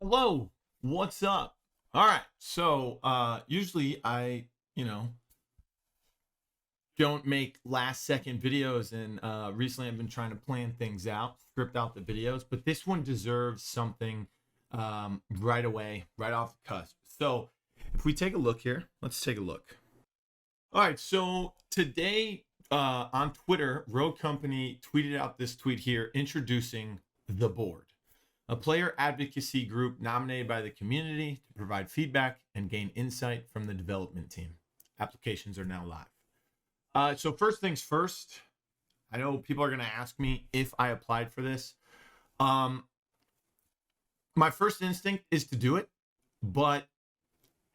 Hello, what's up? All right, so usually I, don't make last second videos, and recently I've been trying to plan things out, script out the videos, but this one deserves something right away, right off the cusp. So if we take a look here, let's take a look. All right, so today on Twitter, Rogue Company tweeted out this tweet here introducing the board, a player advocacy group nominated by the community to provide feedback and gain insight from the development team. Applications are now live. So first things first, I know people are going to ask me if I applied for this. My first instinct is to do it, but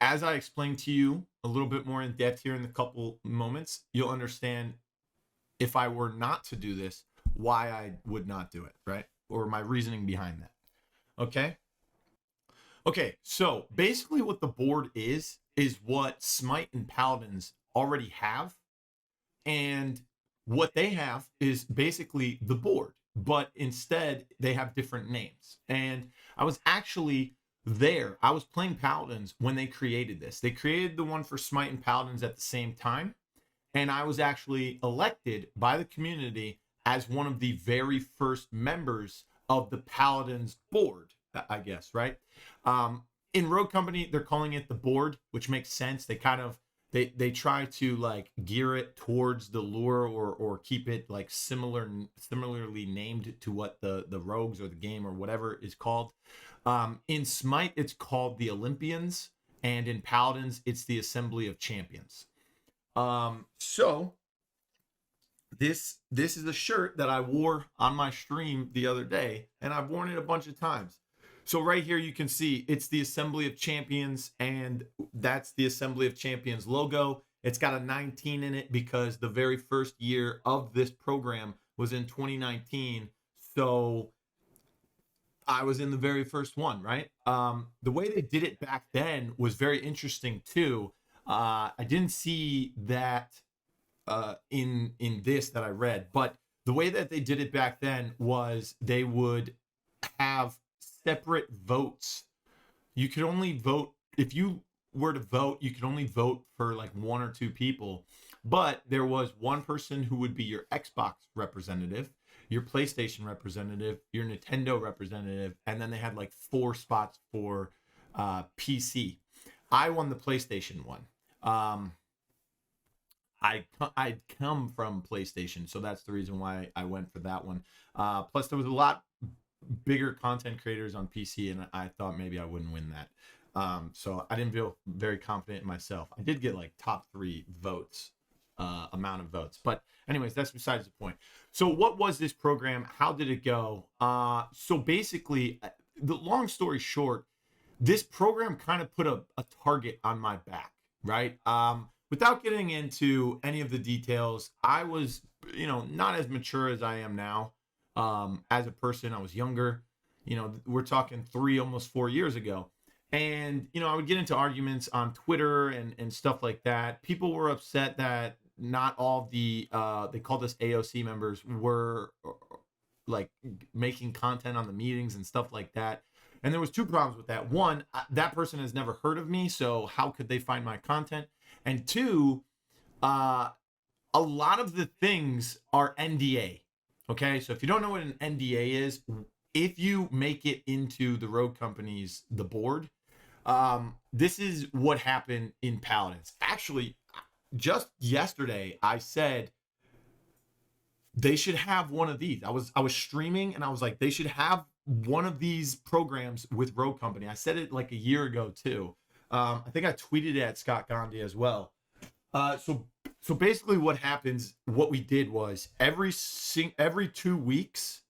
as I explained to you a little bit more in depth here in a couple moments, you'll understand if I were not to do this, why I would not do it, right? Or my reasoning behind that. Okay, so basically what the board is what Smite and Paladins already have. And what they have is basically the board, but instead they have different names. And I was actually there. I was playing Paladins when they created this. They created the one for Smite and Paladins at the same time. And I was actually elected by the community as one of the very first members of the Paladins board, I guess, right? In Rogue Company, they're calling it the board, which makes sense. They kind of they try to like gear it towards the lure or keep it like similarly named to what the rogues or the game or whatever is called. In Smite, it's called the Olympians, and in Paladins, it's the Assembly of Champions. So this is a shirt that I wore on my stream the other day, and I've worn it a bunch of times. So right here you can see it's the Assembly of Champions, and that's the Assembly of Champions logo. It's got a 19 in it because the very first year of this program was in 2019. So I was in the very first one, right? The way they did it back then was very interesting too. I didn't see that in this that I read, but the way that they did it back then was they would have separate votes. You could only vote if you were to vote, you could only vote for like one or two people, but there was one person who would be your Xbox representative, your PlayStation representative, your Nintendo representative, and then they had like 4 spots for PC. I won the PlayStation one. I'd come from PlayStation, so that's the reason why I went for that one. Plus, there was a lot bigger content creators on PC, and I thought maybe I wouldn't win that. So I didn't feel very confident in myself. I did get like top 3 votes, amount of votes. But anyways, that's besides the point. So what was this program? How did it go? So basically, the long story short, this program kind of put a target on my back, right? Without getting into any of the details, I was, not as mature as I am now. As a person, I was younger. We're talking 3, almost 4 years ago. And, I would get into arguments on Twitter and stuff like that. People were upset that not all the, they called us AOC members, were like making content on the meetings and stuff like that. And there was 2 problems with that. One, that person has never heard of me, so how could they find my content? And 2, a lot of the things are NDA. Okay, so if you don't know what an NDA is, if you make it into the Rogue Company's the board, this is what happened in Paladins. Actually, just yesterday, I said they should have one of these. I was streaming and I was like, they should have one of these programs with Rogue Company. I said it like a year ago too. I think I tweeted it at Scott Gandhi as well. So basically what happens, what we did was every 2 weeks,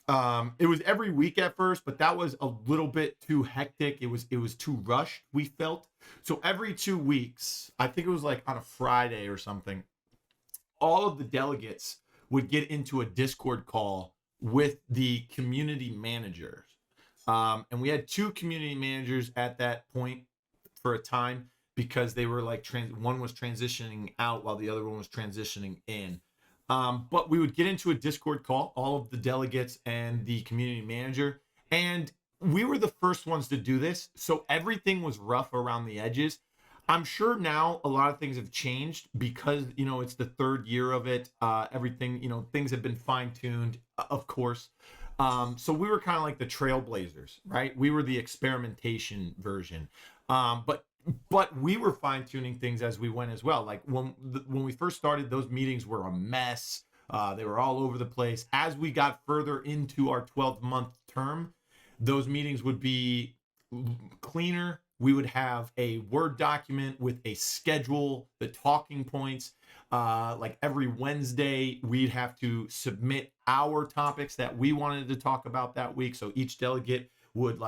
it was every week at first, but that was a little bit too hectic. It was too rushed, we felt. So every 2 weeks, I think it was like on a Friday or something, all of the delegates would get into a Discord call with the community managers. And we had 2 community managers at that point for a time, because they were like one was transitioning out while the other one was transitioning in. But we would get into a Discord call, all of the delegates and the community manager, and we were the first ones to do this. So everything was rough around the edges. I'm sure now a lot of things have changed because, it's the third year of it. Everything, things have been fine tuned, of course. So we were kind of like the trailblazers, right? We were the experimentation version. But we were fine tuning things as we went as well. Like when we first started, those meetings were a mess. They were all over the place. As we got further into our 12-month term, those meetings would be cleaner. We would have a Word document with a schedule, the talking points. Like every Wednesday, we'd have to submit our topics that we wanted to talk about that week. So each delegate would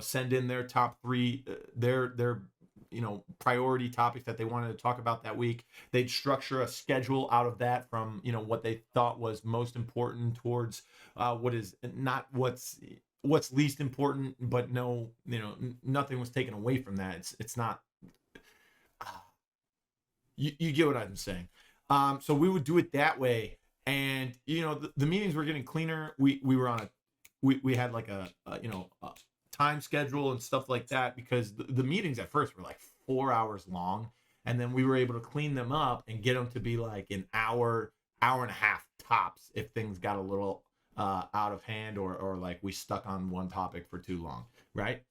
send in their top three, their priority topics that they wanted to talk about that week. They'd structure a schedule out of that from what they thought was most important towards what is not what's least important, but no, nothing was taken away from that. It's not, you get what I'm saying. So we would do it that way. And, the meetings were getting cleaner. We were on we had like a time schedule and stuff like that, because the meetings at first were like 4 hours long. And then we were able to clean them up and get them to be like an hour and a half tops if things got a little out of hand, or like we stuck on one topic for too long, right?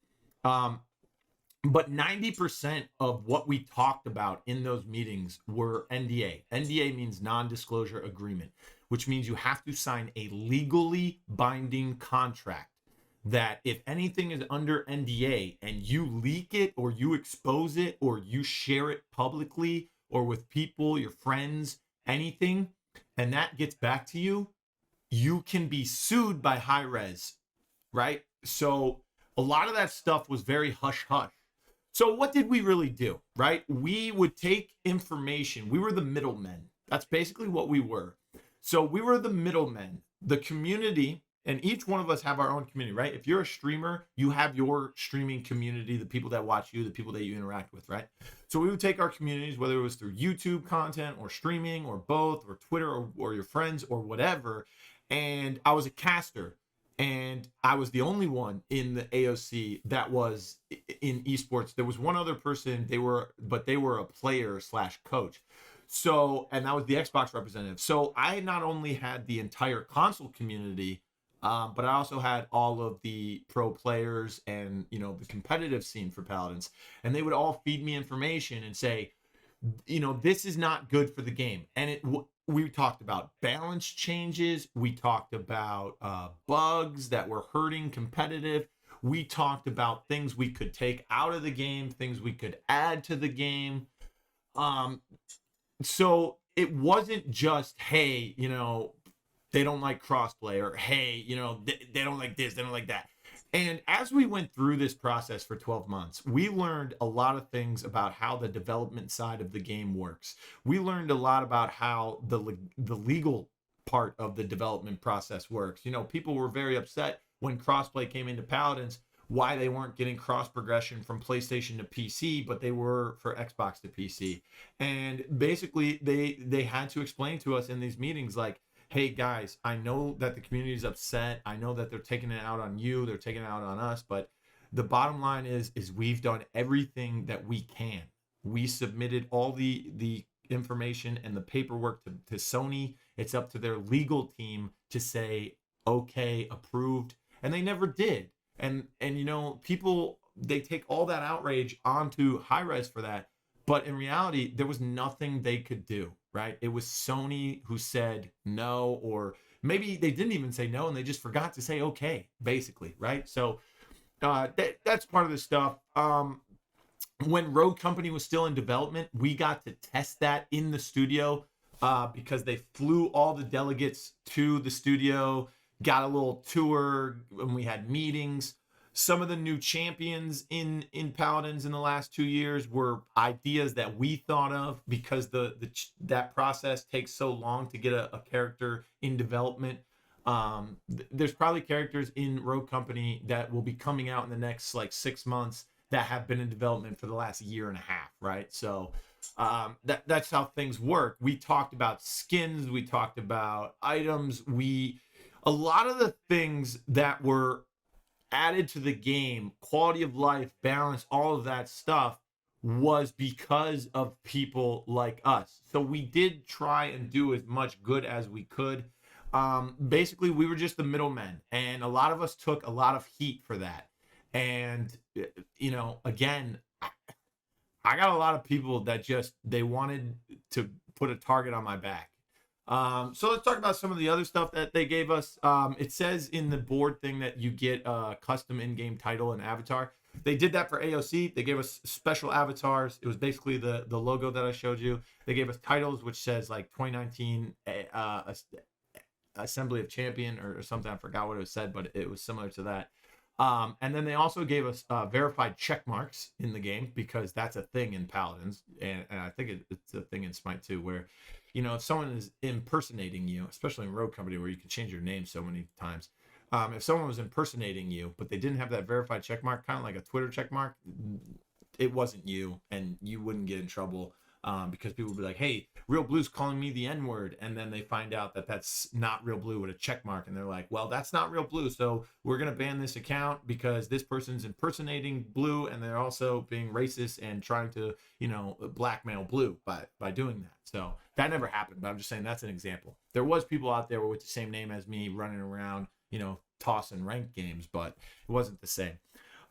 But 90% of what we talked about in those meetings were NDA. NDA means non-disclosure agreement, which means you have to sign a legally binding contract that if anything is under NDA and you leak it or you expose it or you share it publicly or with people, your friends, anything, and that gets back to you, you can be sued by Hi-Rez, right? So a lot of that stuff was very hush hush. So what did we really do, right? We would take information. We were the middlemen. That's basically what we were. So we were the middlemen, the community, and each one of us have our own community, right? If you're a streamer, you have your streaming community, the people that watch you, the people that you interact with, right? So we would take our communities, whether it was through YouTube content or streaming or both, or Twitter or your friends or whatever. And I was a caster. And I was the only one in the AOC that was in esports. There was one other person, they were a player / coach. So, and that was the Xbox representative. So I not only had the entire console community, but I also had all of the pro players and, the competitive scene for Paladins. And they would all feed me information and say, this is not good for the game. And we talked about balance changes. We talked about bugs that were hurting competitive. We talked about things we could take out of the game, things we could add to the game. So it wasn't just, hey, they don't like crossplay, or hey, they don't like this, they don't like that. And as we went through this process for 12 months, we learned a lot of things about how the development side of the game works. We learned a lot about how the legal part of the development process works. People were very upset when crossplay came into Paladins, why they weren't getting cross progression from PlayStation to PC, but they were for Xbox to PC. And basically they had to explain to us in these meetings, like, hey guys, I know that the community is upset. I know that they're taking it out on you. They're taking it out on us. But the bottom line is we've done everything that we can. We submitted all the information and the paperwork to Sony. It's up to their legal team to say, okay, approved. And they never did. And people, they take all that outrage onto Hi-Rez for that. But in reality, there was nothing they could do, right? It was Sony who said no, or maybe they didn't even say no and they just forgot to say okay, basically, right? So that's part of the stuff. When Rogue Company was still in development, we got to test that in the studio because they flew all the delegates to the studio, got a little tour, and we had meetings. Some of the new champions in Paladins in the last 2 years were ideas that we thought of, because that process takes so long to get a character in development. There's probably characters in Rogue Company that will be coming out in the next 6 months that have been in development for the last year and a half, right? So That's how things work. We talked about skins, we talked about items, a lot of the things that were added to the game, quality of life, balance, all of that stuff was because of people like us. So we did try and do as much good as we could. Basically, we were just the middlemen, and a lot of us took a lot of heat for that. And, again, I got a lot of people that they wanted to put a target on my back. So let's talk about some of the other stuff that they gave us. It says in the board thing that you get a custom in-game title and avatar. They did that for AOC. They gave us special avatars. It was basically the logo that I showed you. They gave us titles, which says like 2019 Assembly of Champion or something. I forgot what it said, but it was similar to that. And then they also gave us verified check marks in the game, because that's a thing in Paladins. And I think it's a thing in Smite too, where, if someone is impersonating you, especially in Rogue Company where you can change your name so many times, if someone was impersonating you, but they didn't have that verified check mark, kind of like a Twitter check mark, it wasn't you, and you wouldn't get in trouble. Because people would be like, hey, Real Blue's calling me the N-word. And then they find out that that's not Real Blue with a check mark. And they're like, well, that's not Real Blue. So we're going to ban this account because this person's impersonating Blue. And they're also being racist and trying to, blackmail Blue by doing that. So that never happened. But I'm just saying that's an example. There was people out there with the same name as me running around, tossing ranked games, but it wasn't the same.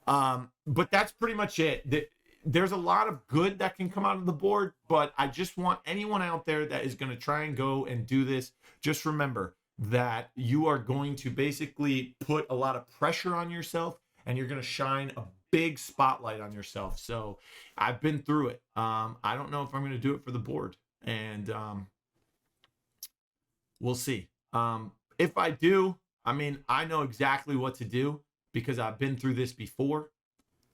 But that's pretty much it. There's a lot of good that can come out of the board, but I just want anyone out there that is going to try and go and do this, just remember that you are going to basically put a lot of pressure on yourself, and you're going to shine a big spotlight on yourself. So I've been through it. I don't know if I'm going to do it for the board, and we'll see. If I do, I know exactly what to do because I've been through this before.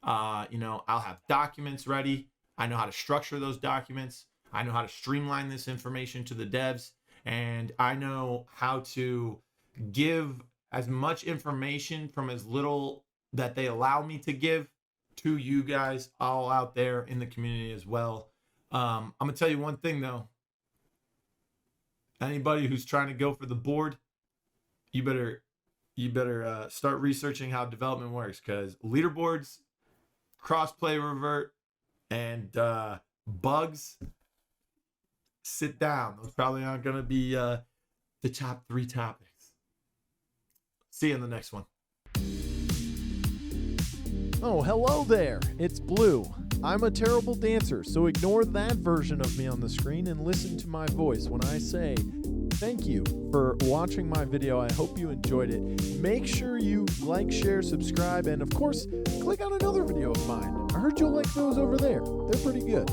I'll have documents ready. I know how to structure those documents. I know how to streamline this information to the devs, and I know how to give as much information from as little that they allow me to give to you guys all out there in the community as well. I'm going to tell you one thing though. Anybody who's trying to go for the board, you better start researching how development works, because leaderboards, crossplay revert, and bugs, sit down. Those probably aren't going to be the top 3 topics. See you in the next one. Oh, hello there. It's Blue. I'm a terrible dancer, so ignore that version of me on the screen and listen to my voice when I say thank you for watching my video. I hope you enjoyed it. Make sure you like, share, subscribe, and of course, click on another video of mine. I heard you'll like those over there. They're pretty good.